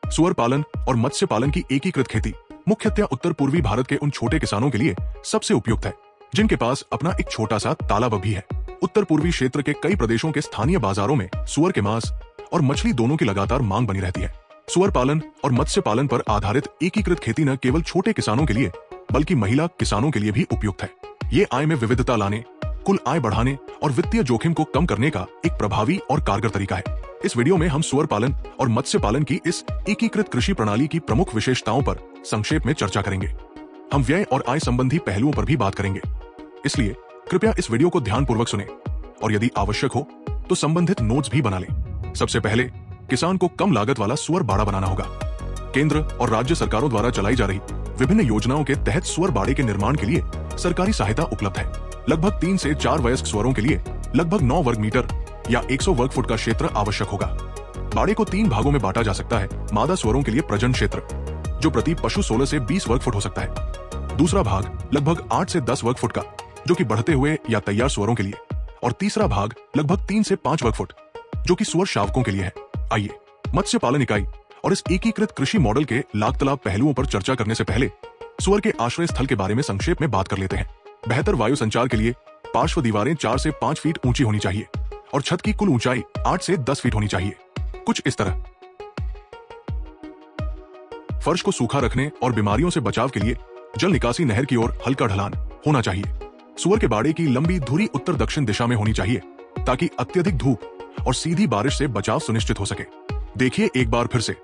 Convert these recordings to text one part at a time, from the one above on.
सुअर पालन और मत्स्य पालन की एकीकृत खेती मुख्यतया उत्तर पूर्वी भारत के उन छोटे किसानों के लिए सबसे उपयुक्त है जिनके पास अपना एक छोटा सा तालाब भी है। उत्तर पूर्वी क्षेत्र के कई प्रदेशों के स्थानीय बाजारों में सुअर के मांस और मछली दोनों की लगातार मांग बनी रहती है। सुअर पालन और मत्स्य पालन पर आधारित एकीकृत खेती न केवल छोटे किसानों के लिए बल्कि महिला किसानों के लिए भी उपयुक्त है। ये आय में विविधता लाने, कुल आय बढ़ाने और वित्तीय जोखिम को कम करने का एक प्रभावी और कारगर तरीका है। इस वीडियो में हम सुअर पालन और मत्स्य पालन की इस एकीकृत कृषि प्रणाली की प्रमुख विशेषताओं पर संक्षेप में चर्चा करेंगे। हम व्यय और आय संबंधी पहलुओं पर भी बात करेंगे, इसलिए कृपया इस वीडियो को ध्यानपूर्वक सुनें और यदि आवश्यक हो तो संबंधित नोट्स भी बना लें। सबसे पहले किसान को कम लागत वाला सुअर बाड़ा बनाना होगा। केंद्र और राज्य सरकारों द्वारा चलाई जा रही विभिन्न योजनाओं के तहत सुअर बाड़े के निर्माण के लिए सरकारी सहायता उपलब्ध है। लगभग 3 से 4 वयस्क सुअरों के लिए लगभग 9 वर्ग मीटर या 100 वर्ग फुट का क्षेत्र आवश्यक होगा। बाड़े को 3 भागों में बांटा जा सकता है। मादा सुअरों के लिए प्रजनन क्षेत्र, जो प्रति पशु 16 से 20 वर्ग फुट हो सकता है। दूसरा भाग लगभग 8 से 10 वर्ग फुट का, जो कि बढ़ते हुए या तैयार सुअरों के लिए, और तीसरा भाग लगभग 3 से 5 वर्ग फुट, जो कि सुअर शावकों के लिए है। आइए मत्स्य पालन इकाई और इस एकीकृत कृषि मॉडल के लाभ पहलुओं पर चर्चा करने से पहले सुअर के आश्रय स्थल के बारे में संक्षेप में बात कर लेते हैं। बेहतर वायु संचार के लिए पार्श्व दीवारें 4 से 5 फीट ऊंची होनी चाहिए और छत की कुल ऊंचाई 8 से 10 फीट होनी चाहिए, कुछ इस तरह। फर्श को सूखा रखने और बीमारियों से बचाव के लिए जल निकासी नहर की ओर हल्का ढलान होना चाहिए। सुअर के बाड़े की लंबी धुरी उत्तर दक्षिण दिशा में होनी चाहिए ताकि अत्यधिक धूप और सीधी बारिश से बचाव सुनिश्चित हो सके। देखिए एक बार फिर से।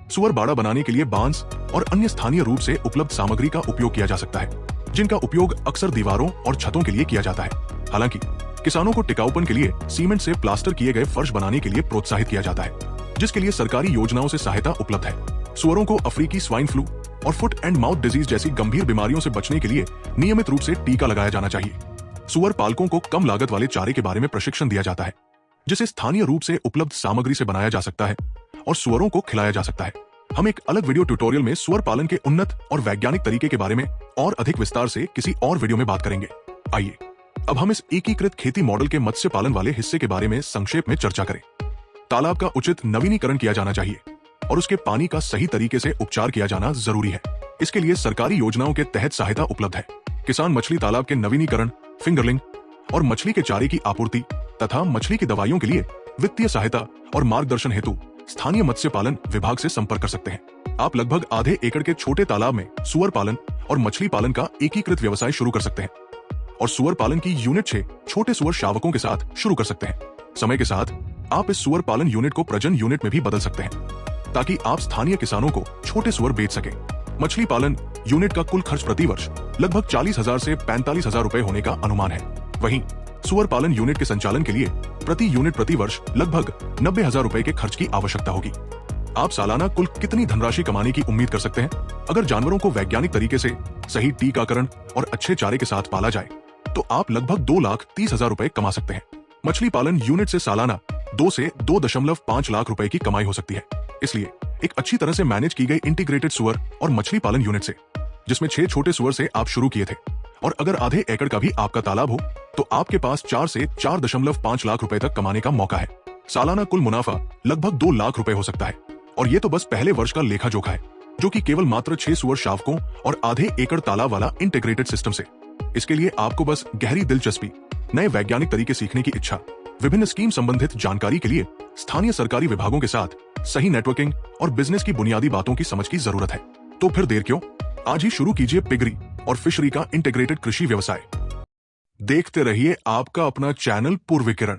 सुअर बाड़ा बनाने के लिए बांस और अन्य स्थानीय रूप से उपलब्ध सामग्री का उपयोग किया जा सकता है, जिनका उपयोग अक्सर दीवारों और छतों के लिए किया जाता है। हालांकि किसानों को टिकाऊपन के लिए सीमेंट से प्लास्टर किए गए फर्श बनाने के लिए प्रोत्साहित किया जाता है, जिसके लिए सरकारी योजनाओं से सहायता उपलब्ध है। सुअरों को अफ्रीकी स्वाइन फ्लू और फुट एंड माउथ डिजीज जैसी गंभीर बीमारियों से बचने के लिए नियमित रूप से टीका लगाया जाना चाहिए। सुअर पालकों को कम लागत वाले चारे के बारे में प्रशिक्षण दिया जाता है, जिसे स्थानीय रूप से उपलब्ध सामग्री से बनाया जा सकता है और सुअरों को खिलाया जा सकता है। हम एक अलग वीडियो ट्यूटोरियल में सुअर पालन के उन्नत और वैज्ञानिक तरीके के बारे में और अधिक विस्तार से किसी और वीडियो में बात करेंगे। आइए अब हम इस एकीकृत खेती मॉडल के मत्स्य पालन वाले हिस्से के बारे में संक्षेप में चर्चा करें। तालाब का उचित नवीनीकरण किया जाना चाहिए और उसके पानी का सही तरीके से उपचार किया जाना जरूरी है। इसके लिए सरकारी योजनाओं के तहत सहायता उपलब्ध है। किसान मछली तालाब के नवीनीकरण, फिंगरलिंग और मछली के चारे की आपूर्ति तथा मछली की दवाइयों के लिए वित्तीय सहायता और मार्गदर्शन हेतु स्थानीय मत्स्य पालन विभाग से संपर्क कर सकते हैं। आप लगभग आधे एकड़ के छोटे तालाब में सुअर पालन और मछली पालन का एकीकृत व्यवसाय शुरू कर सकते हैं और सुअर पालन की यूनिट 6 छोटे सुअर शावकों के साथ शुरू कर सकते हैं। समय के साथ आप इस सुअर पालन यूनिट को प्रजनन यूनिट में भी बदल सकते हैं ताकि आप स्थानीय किसानों को छोटे सुअर बेच सके। मछली पालन यूनिट का कुल खर्च प्रति वर्ष लगभग 40,000 से 45,000 रुपए होने का अनुमान है। वहीं सुअर पालन यूनिट के संचालन के लिए प्रति यूनिट प्रति वर्ष लगभग 90,000 रुपए के खर्च की आवश्यकता होगी। आप सालाना कुल कितनी धनराशि कमाने की उम्मीद कर सकते हैं? अगर जानवरों को वैज्ञानिक तरीके से सही टीकाकरण और अच्छे चारे के साथ पाला जाए तो आप लगभग 2,30,000 रुपए कमा सकते हैं। मछली पालन यूनिट से सालाना 2 से 2.5 लाख रुपए की कमाई हो सकती है। इसलिए एक अच्छी तरह से मैनेज की गई इंटीग्रेटेड सुअर और मछली पालन यूनिट से, जिसमें 6 छोटे सुअर से आप शुरू किए थे, और अगर आधे एकड़ का भी आपका तालाब हो तो आपके पास 4 से 4.5 लाख रुपए तक कमाने का मौका है। सालाना कुल मुनाफा लगभग 2 लाख रुपए हो सकता है। और ये तो बस पहले वर्ष का लेखा जोखा है, जो कि केवल मात्र 6 सुअर शावकों और आधे एकड़ तालाब वाला इंटीग्रेटेड सिस्टम से। इसके लिए आपको बस गहरी दिलचस्पी, नए वैज्ञानिक तरीके सीखने की इच्छा, विभिन्न स्कीम संबंधित जानकारी के लिए स्थानीय सरकारी विभागों के साथ सही नेटवर्किंग और बिजनेस की बुनियादी बातों की समझ की जरूरत है। तो फिर देर क्यों, आज ही शुरू कीजिए पिगरी और फिशरी का इंटीग्रेटेड कृषि व्यवसाय। देखते रहिए आपका अपना चैनल पूर्वी किरण।